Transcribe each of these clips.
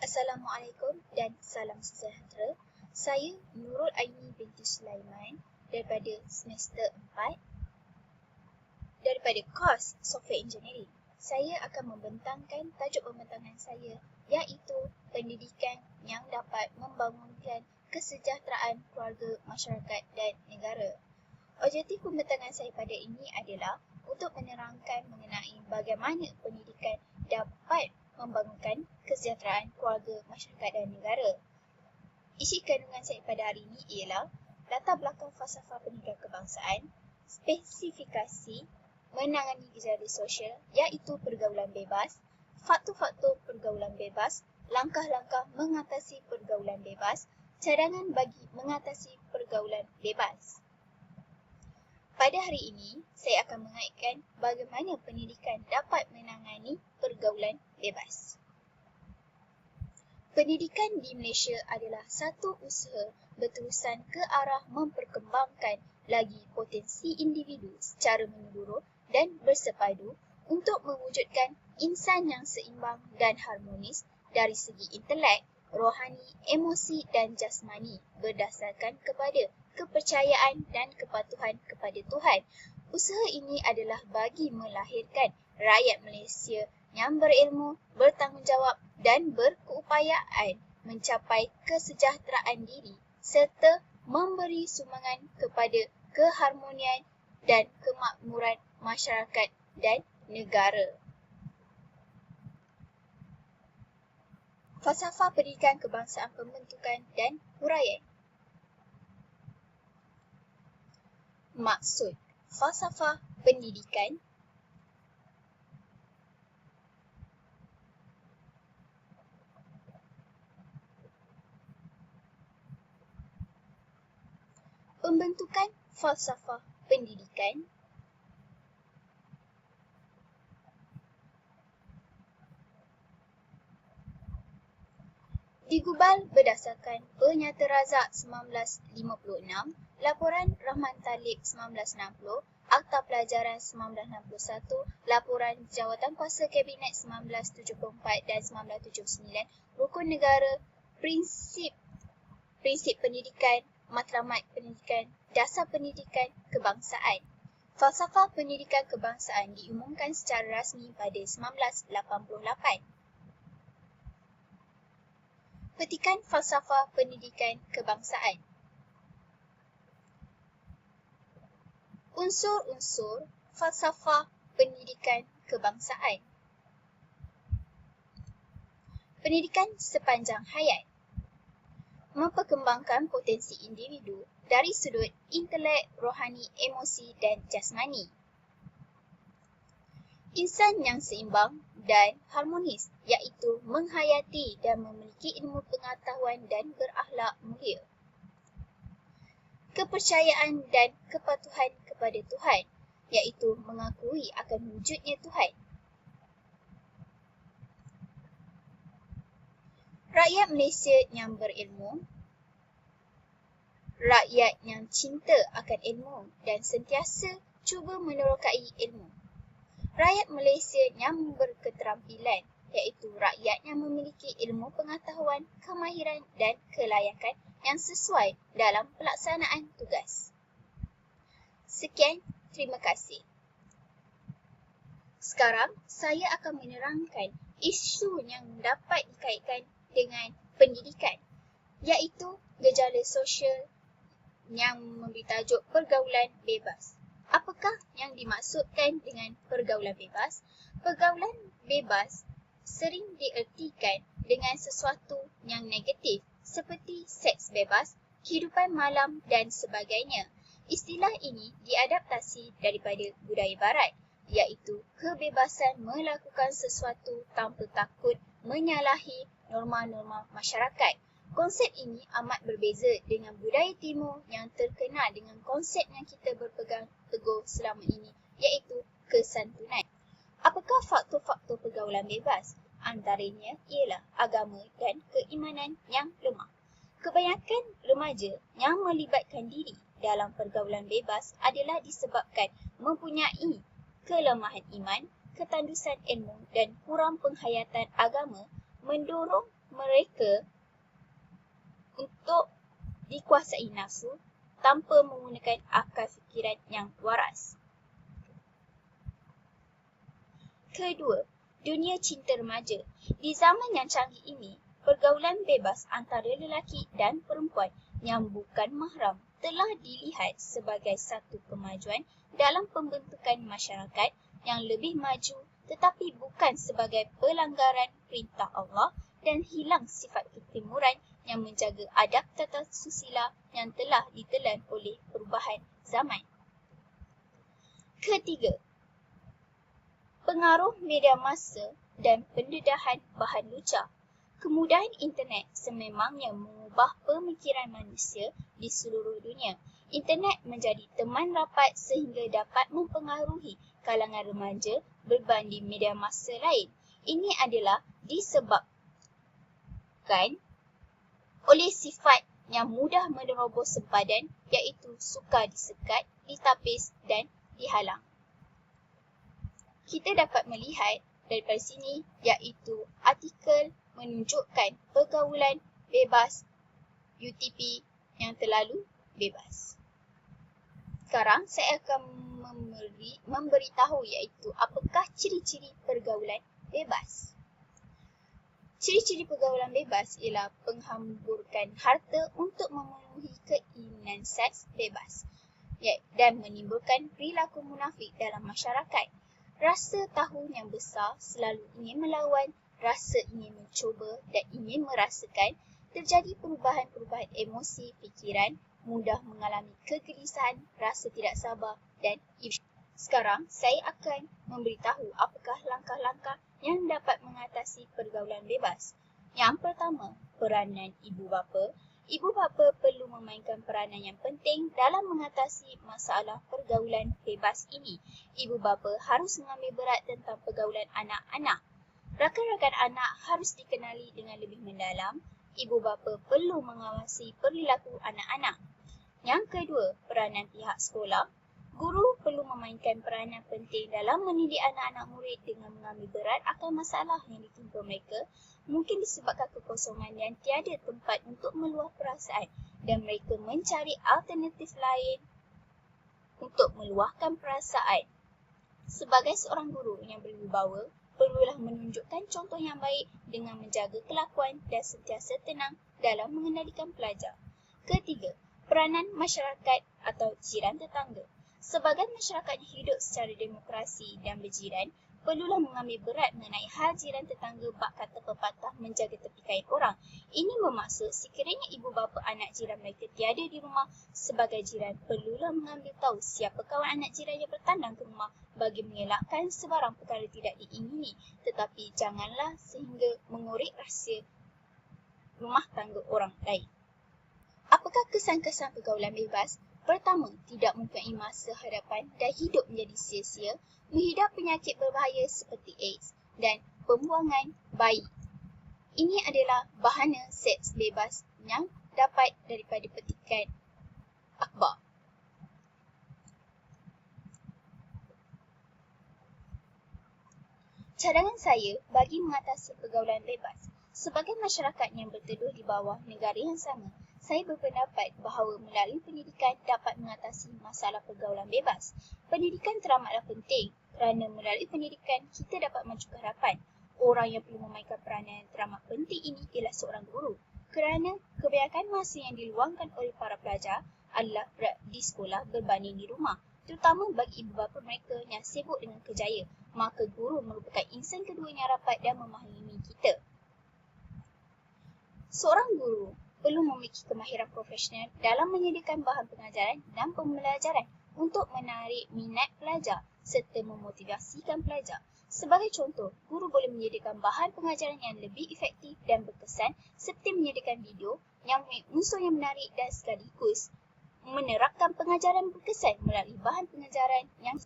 Assalamualaikum dan salam sejahtera. Saya Nurul Aini binti Sulaiman daripada semester 4 daripada kos Software Engineering. Saya akan membentangkan tajuk pembentangan saya iaitu pendidikan yang dapat membangunkan kesejahteraan keluarga, masyarakat dan negara. Objektif pembentangan saya pada ini adalah untuk menerangkan mengenai bagaimana pendidikan dapat membangunkan kesejahteraan keluarga, masyarakat dan negara. Isi kandungan saya pada hari ini ialah latar belakang falsafah pendidikan kebangsaan, spesifikasi menangani gejala sosial iaitu pergaulan bebas, faktor-faktor pergaulan bebas, langkah-langkah mengatasi pergaulan bebas, cadangan bagi mengatasi pergaulan bebas. Pada hari ini, saya akan mengaitkan bagaimana pendidikan dapat menangani pergaulan bebas. Pendidikan di Malaysia adalah satu usaha berterusan ke arah memperkembangkan lagi potensi individu secara menyeluruh dan bersepadu untuk mewujudkan insan yang seimbang dan harmonis dari segi intelek, rohani, emosi dan jasmani berdasarkan kepada kepercayaan dan kepatuhan kepada Tuhan. Usaha ini adalah bagi melahirkan rakyat Malaysia yang berilmu, bertanggungjawab dan berkeupayaan mencapai kesejahteraan diri serta memberi sumbangan kepada keharmonian dan kemakmuran masyarakat dan negara. Falsafah pendidikan kebangsaan, pembentukan dan huraian. Maksud falsafah pendidikan pembentukan falsafah pendidikan digubal berdasarkan Penyataan 1956, Laporan Rahman Talib 1960, Akta Pelajaran 1961, Laporan Jawatankuasa Kabinet 1974 dan 1979, Rukun Negara, Prinsip Pendidikan, Matlamat Pendidikan, Dasar Pendidikan Kebangsaan. Falsafah pendidikan kebangsaan diumumkan secara rasmi pada 1988. Petikan falsafah pendidikan kebangsaan. Unsur-unsur falsafah pendidikan kebangsaan. Pendidikan sepanjang hayat. Memperkembangkan potensi individu dari sudut intelek, rohani, emosi dan jasmani. Insan yang seimbang dan harmonis iaitu menghayati dan memiliki ilmu pengetahuan dan berakhlak mulia. Kepercayaan dan kepatuhan kepada Tuhan iaitu mengakui akan wujudnya Tuhan. Rakyat Malaysia yang berilmu, rakyat yang cinta akan ilmu dan sentiasa cuba menerokai ilmu. Rakyat Malaysia yang berketerampilan iaitu rakyat yang memiliki ilmu pengetahuan, kemahiran dan kelayakan yang sesuai dalam pelaksanaan tugas. Sekian, terima kasih. Sekarang saya akan menerangkan isu yang dapat dikaitkan dengan pendidikan iaitu gejala sosial yang memberi tajuk pergaulan bebas. Apakah yang dimaksudkan dengan pergaulan bebas? Pergaulan bebas sering diertikan dengan sesuatu yang negatif seperti seks bebas, kehidupan malam dan sebagainya. Istilah ini diadaptasi daripada budaya barat iaitu kebebasan melakukan sesuatu tanpa takut menyalahi norma-norma masyarakat. Konsep ini amat berbeza dengan budaya timur yang terkenal dengan konsep yang kita berpegang teguh selama ini iaitu kesantunan. Apakah faktor-faktor pergaulan bebas? Antaranya ialah agama dan keimanan yang lemah. Kebanyakan remaja yang melibatkan diri dalam pergaulan bebas adalah disebabkan mempunyai kelemahan iman, ketandusan ilmu dan kurang penghayatan agama mendorong mereka untuk dikuasai nafsu tanpa menggunakan akal fikiran yang waras. Kedua, dunia cinta remaja. Di zaman yang canggih ini, pergaulan bebas antara lelaki dan perempuan yang bukan mahram telah dilihat sebagai satu kemajuan dalam pembentukan masyarakat yang lebih maju, tetapi bukan sebagai pelanggaran perintah Allah dan hilang sifat ketimuran yang menjaga adab tata susila yang telah ditelan oleh perubahan zaman. Ketiga, pengaruh media massa dan pendedahan bahan lucah. Kemudahan internet sememangnya mengubah pemikiran manusia di seluruh dunia. Internet menjadi teman rapat sehingga dapat mempengaruhi kalangan remaja berbanding media massa lain. Ini adalah disebabkan oleh sifat yang mudah menerobos sempadan, iaitu suka disekat, ditapis dan dihalang. Kita dapat melihat daripada sini, iaitu artikel menunjukkan pergaulan bebas UTP yang terlalu bebas. Sekarang saya akan memberitahu iaitu apakah ciri-ciri pergaulan bebas. Ciri-ciri pergaulan bebas ialah penghamburkan harta untuk memenuhi keinginan seks bebas dan menimbulkan perilaku munafik dalam masyarakat. Rasa tahu yang besar selalu ingin melawan, rasa ingin mencuba dan ingin merasakan, terjadi perubahan-perubahan emosi, fikiran, mudah mengalami kegelisahan, rasa tidak sabar dan Sekarang saya akan memberitahu apakah langkah-langkah yang dapat mengatasi pergaulan bebas. Yang pertama, peranan ibu bapa. Ibu bapa perlu memainkan peranan yang penting dalam mengatasi masalah pergaulan bebas ini. Ibu bapa harus mengambil berat tentang pergaulan anak-anak. Rakan-rakan anak harus dikenali dengan lebih mendalam. Ibu bapa perlu mengawasi perilaku anak-anak. Yang kedua, peranan pihak sekolah. Guru perlu memainkan peranan penting dalam mendidik anak-anak murid dengan mengambil berat akan masalah yang ditimpa mereka, mungkin disebabkan kekosongan dan tiada tempat untuk meluah perasaan dan mereka mencari alternatif lain untuk meluahkan perasaan. Sebagai seorang guru yang berwibawa, perlulah menunjukkan contoh yang baik dengan menjaga kelakuan dan sentiasa tenang dalam mengendalikan pelajar. Ketiga, peranan masyarakat atau jiran tetangga. Sebagai masyarakat yang hidup secara demokrasi dan berjiran, perlulah mengambil berat mengenai hal jiran tetangga bak kata pepatah menjaga tepi kain orang. Ini bermaksud sekiranya ibu bapa anak jiran mereka tiada di rumah, sebagai jiran perlulah mengambil tahu siapa kawan anak jiran yang bertandang ke rumah bagi mengelakkan sebarang perkara tidak diingini, tetapi janganlah sehingga mengorek rahsia rumah tangga orang lain. Apakah kesan-kesan pergaulan bebas? Pertama, tidak mempunyai masa hadapan dan hidup menjadi sia-sia, menghidap penyakit berbahaya seperti AIDS dan pembuangan bayi. Ini adalah bahana seks bebas yang dapat daripada petikan akhbar. Cadangan saya bagi mengatasi pergaulan bebas. Sebagai masyarakat yang berteduh di bawah negara yang sama, saya berpendapat bahawa melalui pendidikan dapat mengatasi masalah pergaulan bebas. Pendidikan teramatlah penting kerana melalui pendidikan kita dapat maju ke hadapan. Orang yang perlu memainkan peranan yang teramat penting ini ialah seorang guru. Kerana kebanyakan masa yang diluangkan oleh para pelajar adalah di sekolah berbanding di rumah. Terutama bagi ibu bapa mereka yang sibuk dengan kerjaya, maka guru merupakan insan kedua yang rapat dan memahami kita. Seorang guru perlu memiliki kemahiran profesional dalam menyediakan bahan pengajaran dan pembelajaran untuk menarik minat pelajar serta memotivasikan pelajar. Sebagai contoh, guru boleh menyediakan bahan pengajaran yang lebih efektif dan berkesan seperti menyediakan video yang memiliki unsur yang menarik dan sekaligus menerapkan pengajaran berkesan melalui bahan pengajaran yang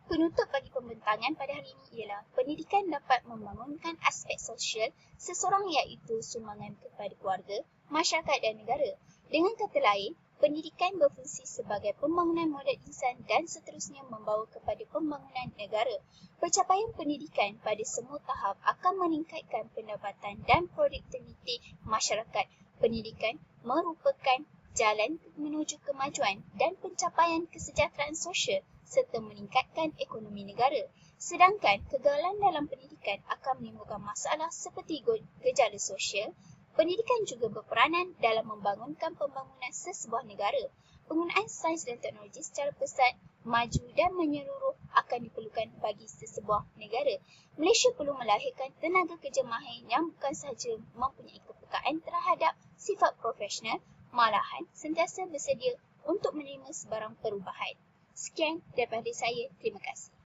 penutup bagi pembentangan pada hari ini ialah pendidikan dapat membangunkan aspek sosial seseorang iaitu sumbangan kepada keluarga, masyarakat dan negara. Dengan kata lain, pendidikan berfungsi sebagai pembangunan modal insan dan seterusnya membawa kepada pembangunan negara. Pencapaian pendidikan pada semua tahap akan meningkatkan pendapatan dan produktiviti masyarakat. Pendidikan merupakan jalan menuju kemajuan dan pencapaian kesejahteraan sosial serta meningkatkan ekonomi negara. Sedangkan kegagalan dalam pendidikan akan menimbulkan masalah seperti gejala sosial. Pendidikan juga berperanan dalam membangunkan pembangunan sesebuah negara. Penggunaan sains dan teknologi secara pesat, maju dan menyeluruh akan diperlukan bagi sesebuah negara. Malaysia perlu melahirkan tenaga kerja mahir yang bukan sahaja mempunyai kepekaan terhadap sifat profesional, malahan sentiasa bersedia untuk menerima sebarang perubahan. Sekian daripada saya. Terima kasih.